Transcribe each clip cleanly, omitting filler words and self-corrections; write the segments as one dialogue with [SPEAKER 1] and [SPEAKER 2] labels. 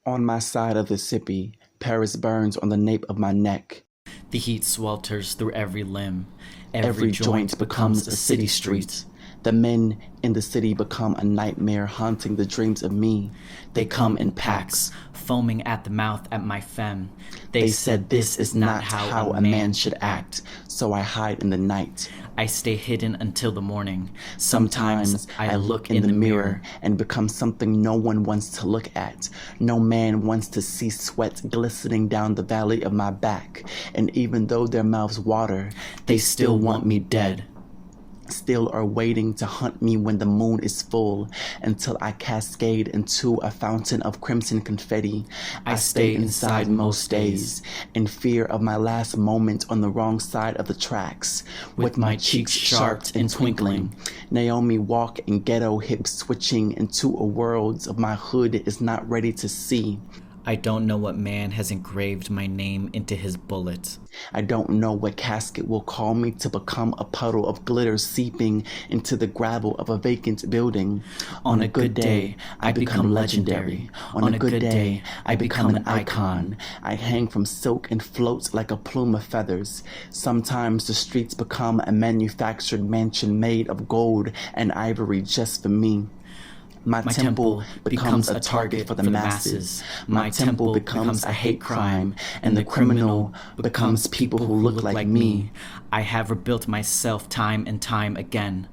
[SPEAKER 1] On my side of the sippy, Paris burns on the nape of my neck.
[SPEAKER 2] The heat swelters through every limb.
[SPEAKER 1] Every joint becomes a city street. The men in the city become a nightmare haunting the dreams of me.
[SPEAKER 2] They come in packs, foaming at the mouth at my femme. They said this is not how a man should act,
[SPEAKER 1] so I hide in the night.
[SPEAKER 2] I stay hidden until the morning.
[SPEAKER 1] Sometimes I look in the mirror and become something no one wants to look at. No man wants to see sweat glistening down the valley of my back. And even though their mouths water,
[SPEAKER 2] they still want me dead.
[SPEAKER 1] Still are waiting to hunt me when the moon is full, until I cascade into a fountain of crimson confetti. I stay inside most days, in fear of my last moment on the wrong side of the tracks, with my cheeks sharp and twinkling. Naomi walk in ghetto hips switching into a world of my hood is not ready to see.
[SPEAKER 2] I don't know what man has engraved my name into his bullet.
[SPEAKER 1] I don't know what casket will call me to become a puddle of glitter seeping into the gravel of a vacant building.
[SPEAKER 2] On a good day, I become legendary. On a good day, I become an icon.
[SPEAKER 1] I hang from silk and float like a plume of feathers. Sometimes the streets become a manufactured mansion made of gold and ivory just for me. My temple becomes a target for the masses. My temple becomes a hate crime, and the criminal becomes people who look like me.
[SPEAKER 2] I have rebuilt myself time and time again.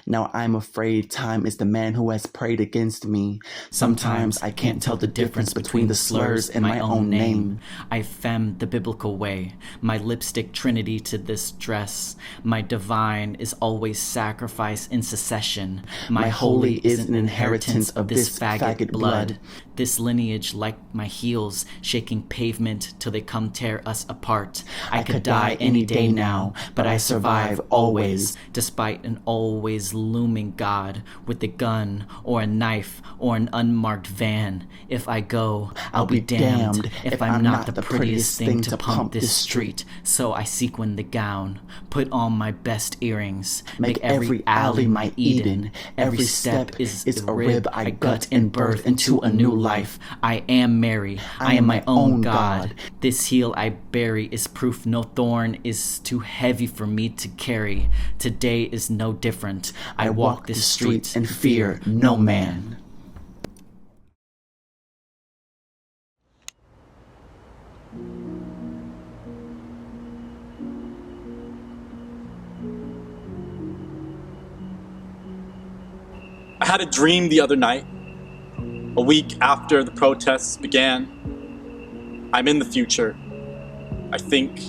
[SPEAKER 1] Now I'm afraid time is the man who has prayed against me. Sometimes I can't tell the difference between the slurs in my own name.
[SPEAKER 2] I femme the biblical way, my lipstick trinity to this dress. My divine is always sacrifice in succession. My holy is an inheritance of this faggot blood. This lineage like my heels, shaking pavement till they come tear us apart. I could die any day now, but I survive always, despite an always looming God with a gun or a knife or an unmarked van. If I go, I'll be damned if I'm not the prettiest thing to pump this street. So I sequin the gown, put on my best earrings, make every alley my Eden. Every step is a rib I gut and birth into a new life. I am Mary, I am my own God. This heel I bury is proof no thorn is too heavy for me to carry. Today is no different. I walk the streets and fear no man.
[SPEAKER 3] I had a dream the other night, a week after the protests began. I'm in the future. I think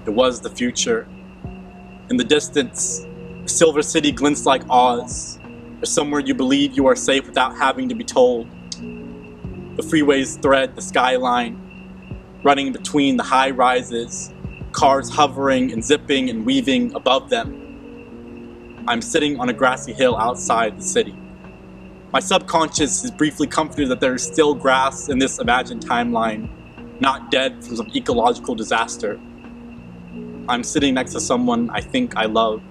[SPEAKER 3] it was the future. In the distance, a silver city glints like Oz, or somewhere you believe you are safe without having to be told. The freeways thread the skyline, running between the high rises, cars hovering and zipping and weaving above them. I'm sitting on a grassy hill outside the city. My subconscious is briefly comforted that there is still grass in this imagined timeline, not dead from some ecological disaster. I'm sitting next to someone I think I love,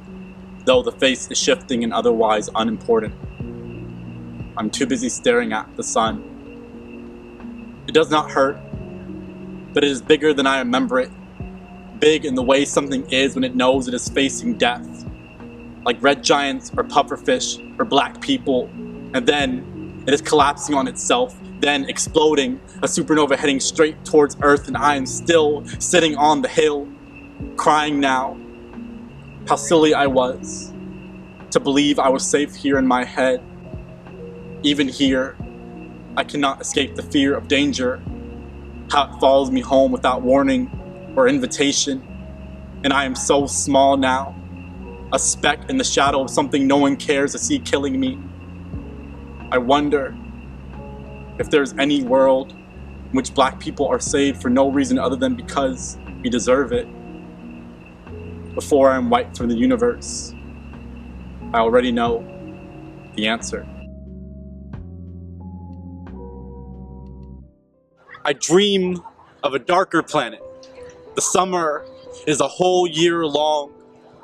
[SPEAKER 3] though the face is shifting and otherwise unimportant. I'm too busy staring at the sun. It does not hurt, but it is bigger than I remember it. Big in the way something is when it knows it is facing death. Like red giants or pufferfish or black people. And then it is collapsing on itself, then exploding, a supernova heading straight towards Earth, and I am still sitting on the hill, crying now. How silly I was to believe I was safe here in my head. Even here, I cannot escape the fear of danger, how it follows me home without warning or invitation. And I am so small now, a speck in the shadow of something no one cares to see killing me. I wonder if there's any world in which black people are saved for no reason other than because we deserve it. Before I'm wiped from the universe, I already know the answer. I dream of a darker planet. The summer is a whole year long,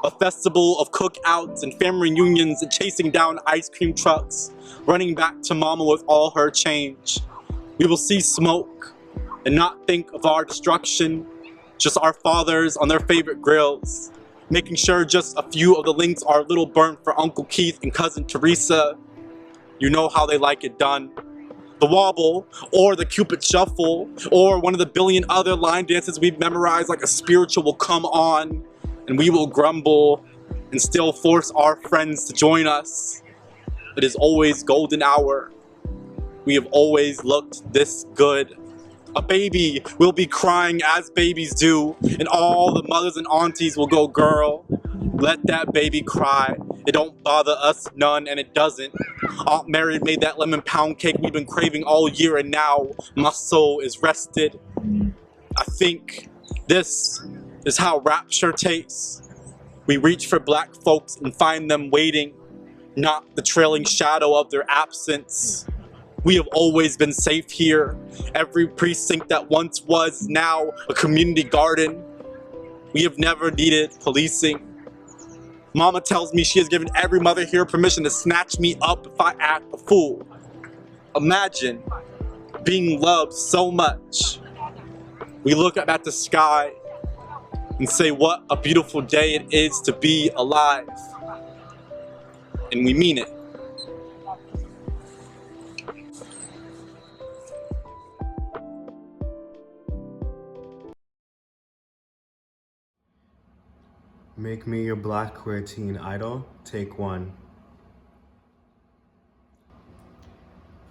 [SPEAKER 3] a festival of cookouts and family reunions and chasing down ice cream trucks, running back to mama with all her change. We will see smoke and not think of our destruction, just our fathers on their favorite grills, making sure just a few of the links are a little burnt for Uncle Keith and Cousin Teresa. You know how they like it done. The wobble, or the Cupid shuffle, or one of the billion other line dances we've memorized like a spiritual will come on, and we will grumble and still force our friends to join us. It is always golden hour. We have always looked this good. A baby will be crying as babies do, and all the mothers and aunties will go, girl, let that baby cry. It don't bother us none, and it doesn't. Aunt Mary made that lemon pound cake we've been craving all year, and now my soul is rested. I think this is how rapture tastes. We reach for black folks and find them waiting, not the trailing shadow of their absence. We have always been safe here. Every precinct that once was now a community garden. We have never needed policing. Mama tells me she has given every mother here permission to snatch me up if I act a fool. Imagine being loved so much. We look up at the sky and say what a beautiful day it is to be alive. And we mean it.
[SPEAKER 4] Make me your black queer teen idol, take one.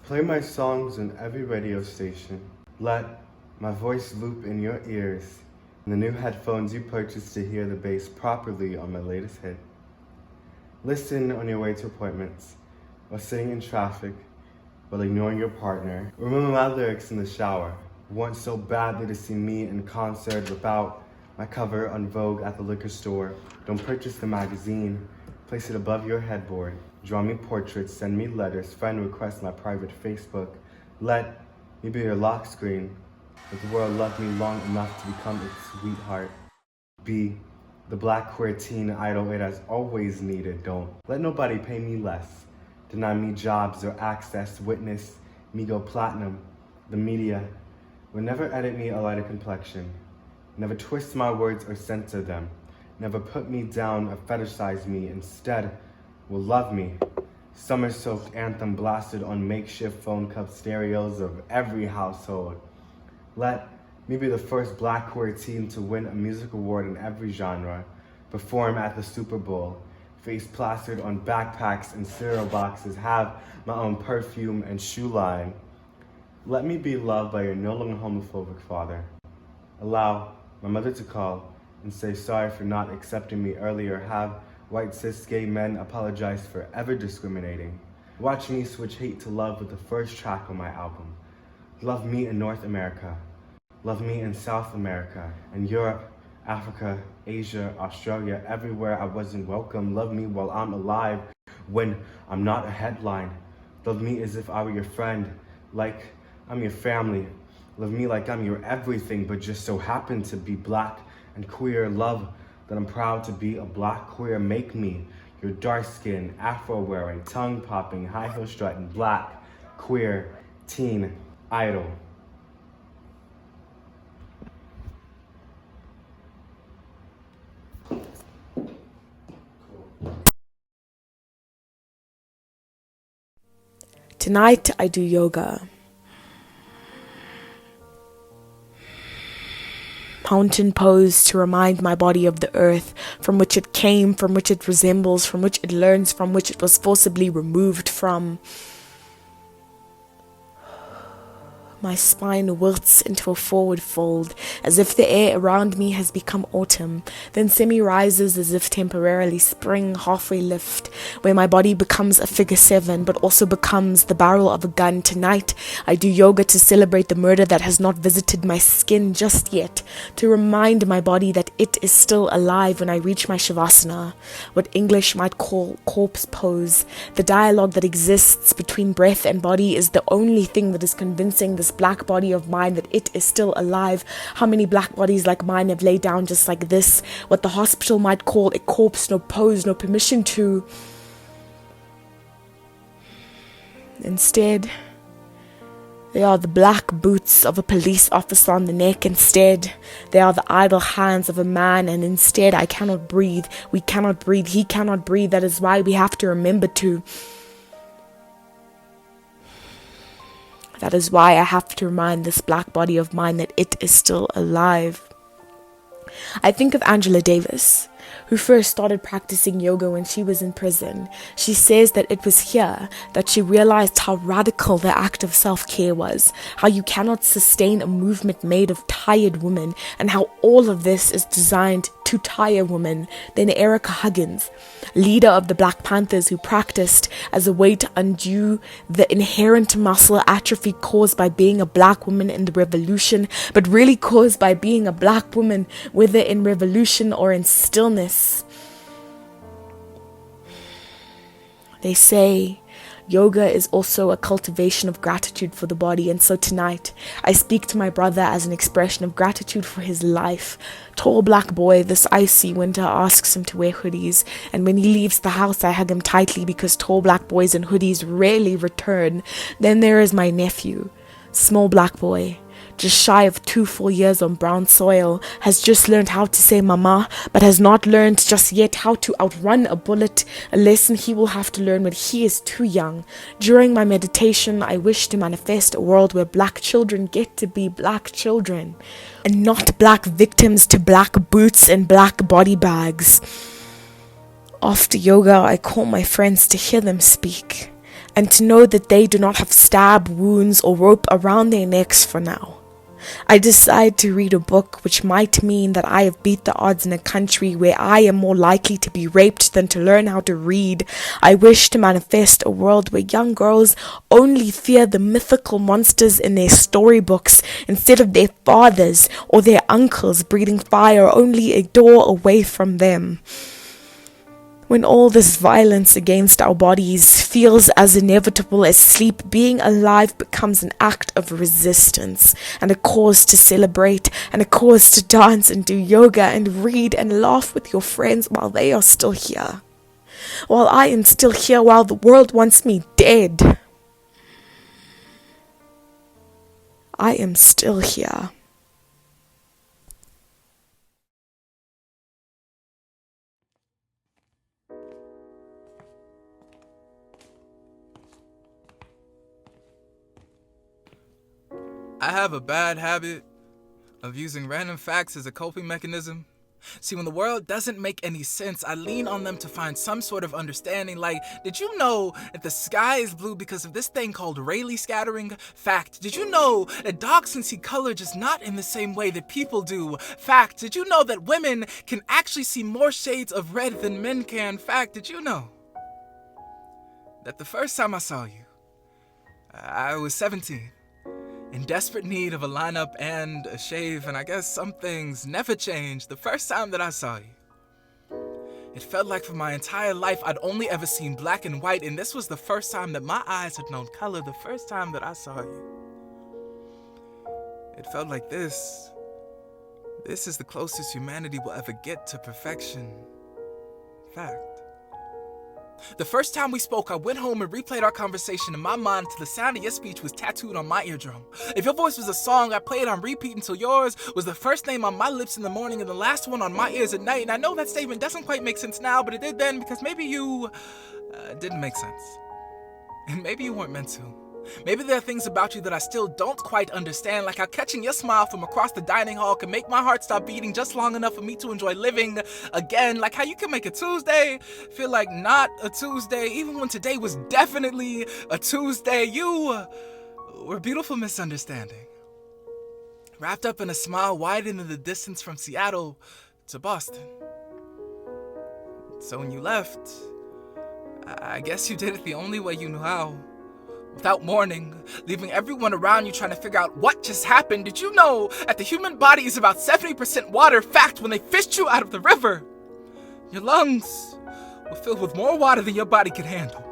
[SPEAKER 4] Play my songs on every radio station. Let my voice loop in your ears, and the new headphones you purchased to hear the bass properly on my latest hit. Listen on your way to appointments, or sitting in traffic, while ignoring your partner. Remember my lyrics in the shower. Want so badly to see me in concert without my cover on Vogue at the liquor store. Don't purchase the magazine. Place it above your headboard. Draw me portraits, send me letters, friend requests my private Facebook. Let me be your lock screen. Let the world love me long enough to become its sweetheart. Be the black queer teen idol it has always needed. Don't let nobody pay me less. Deny me jobs or access. Witness me go platinum. The media will never edit me a lighter complexion. Never twist my words or censor them. Never put me down or fetishize me. Instead, will love me. Summer-soaked anthem blasted on makeshift phone cup stereos of every household. Let me be the first black queer teen to win a music award in every genre. Perform at the Super Bowl. Face plastered on backpacks and cereal boxes. Have my own perfume and shoe line. Let me be loved by your no longer homophobic father. Allow my mother to call and say sorry for not accepting me earlier. Have white cis gay men apologize for ever discriminating. Watch me switch hate to love with the first track on my album. Love me in North America. Love me in South America and Europe, Africa, Asia, Australia, everywhere I wasn't welcome. Love me while I'm alive when I'm not a headline. Love me as if I were your friend, like I'm your family. Love me like I'm your everything, but just so happen to be black and queer. Love that I'm proud to be a black queer. Make me your dark-skinned, afro-wearing, tongue-popping, high-heel strutting, black, queer, teen idol.
[SPEAKER 5] Tonight I do yoga. Mountain pose to remind my body of the earth from which it came, from which it resembles, from which it learns, from which it was forcibly removed from. My spine wilts into a forward fold, as if the air around me has become autumn, then semi-rises as if temporarily spring, halfway lift, where my body becomes a figure 7, but also becomes the barrel of a gun. Tonight, I do yoga to celebrate the murder that has not visited my skin just yet, to remind my body that it is still alive when I reach my shavasana, what English might call corpse pose. The dialogue that exists between breath and body is the only thing that is convincing this black body of mine that it is still alive. How many black bodies like mine have laid down just like this, what the hospital might call a corpse, no pose, no permission to. Instead, They are the black boots of a police officer on the neck instead. They are the idle hands of a man, and instead I cannot breathe. We cannot breathe. He cannot breathe. That is why we have to remember to. That is why I have to remind this black body of mine that it is still alive. I think of Angela Davis, who first started practicing yoga when she was in prison. She says that it was here that she realized how radical the act of self-care was, how you cannot sustain a movement made of tired women, and how all of this is designed to tire women. Then Erica Huggins, leader of the Black Panthers, who practiced as a way to undo the inherent muscle atrophy caused by being a black woman in the revolution, but really caused by being a black woman, whether in revolution or in stillness. They say yoga is also a cultivation of gratitude for the body, and so tonight I speak to my brother as an expression of gratitude for his life. Tall black boy, this icy winter asks him to wear hoodies, and when he leaves the house I hug him tightly because tall black boys in hoodies rarely return. Then there is my nephew, small black boy, just shy of 2 full years on brown soil, has just learned how to say mama, but has not learned just yet how to outrun a bullet, a lesson he will have to learn when he is too young. During my meditation, I wish to manifest a world where black children get to be black children, and not black victims to black boots and black body bags. After yoga, I call my friends to hear them speak, and to know that they do not have stab wounds or rope around their necks for now. I decide to read a book, which might mean that I have beat the odds in a country where I am more likely to be raped than to learn how to read. I wish to manifest a world where young girls only fear the mythical monsters in their storybooks instead of their fathers or their uncles breathing fire only a door away from them. When all this violence against our bodies feels as inevitable as sleep, being alive becomes an act of resistance and a cause to celebrate and a cause to dance and do yoga and read and laugh with your friends while they are still here. While I am still here, while the world wants me dead. I am still here.
[SPEAKER 6] I have a bad habit of using random facts as a coping mechanism. See, when the world doesn't make any sense, I lean on them to find some sort of understanding. Like, did you know that the sky is blue because of this thing called Rayleigh scattering? Fact. Did you know that dogs can see color just not in the same way that people do? Fact. Did you know that women can actually see more shades of red than men can? Fact. Did you know that the first time I saw you, I was 17. In desperate need of a lineup and a shave, and I guess some things never change. The first time that I saw you, it felt like for my entire life I'd only ever seen black and white, and this was the first time that my eyes had known color. The first time that I saw you, it felt like this. This is the closest humanity will ever get to perfection. Fact. The first time we spoke, I went home and replayed our conversation in my mind until the sound of your speech was tattooed on my eardrum. If your voice was a song, I played on repeat until yours was the first name on my lips in the morning and the last one on my ears at night. And I know that statement doesn't quite make sense now, but it did then because maybe you didn't make sense. And maybe you weren't meant to. Maybe there are things about you that I still don't quite understand, like how catching your smile from across the dining hall can make my heart stop beating just long enough for me to enjoy living again, like how you can make a Tuesday feel like not a Tuesday, even when today was definitely a Tuesday. You were a beautiful misunderstanding, wrapped up in a smile widening the distance from Seattle to Boston. So when you left, I guess you did it the only way you knew how. Without warning, leaving everyone around you trying to figure out what just happened. Did you know that the human body is about 70% water? Fact, when they fished you out of the river, your lungs were filled with more water than your body could handle.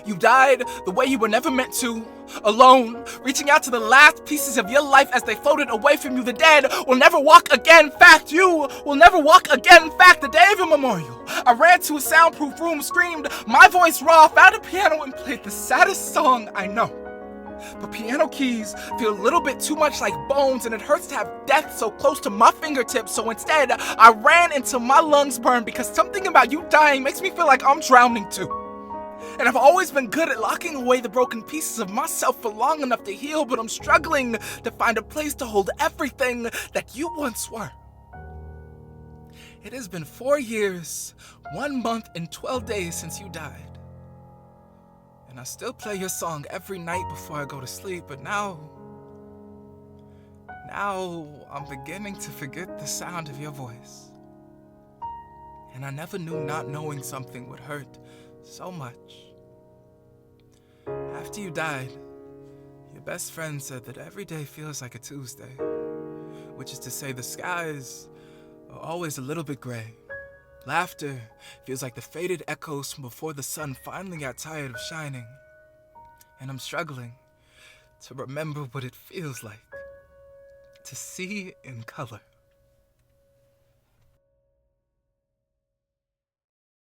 [SPEAKER 6] You died the way you were never meant to, alone, reaching out to the last pieces of your life as they floated away from you. The dead will never walk again. Fact, you will never walk again. Fact, the day of your memorial, I ran to a soundproof room, screamed my voice raw, found a piano and played the saddest song I know. But piano keys feel a little bit too much like bones, and it hurts to have death so close to my fingertips. So instead, I ran until my lungs burned, because something about you dying makes me feel like I'm drowning too. And I've always been good at locking away the broken pieces of myself for long enough to heal, but I'm struggling to find a place to hold everything that you once were. It has been 4 years, 1 month, and 12 days since you died. And I still play your song every night before I go to sleep, but now I'm beginning to forget the sound of your voice. And I never knew not knowing something would hurt so much. After you died, your best friend said that every day feels like a Tuesday, which is to say the skies are always a little bit gray. Laughter feels like the faded echoes from before the sun finally got tired of shining. And I'm struggling to remember what it feels like to see in color.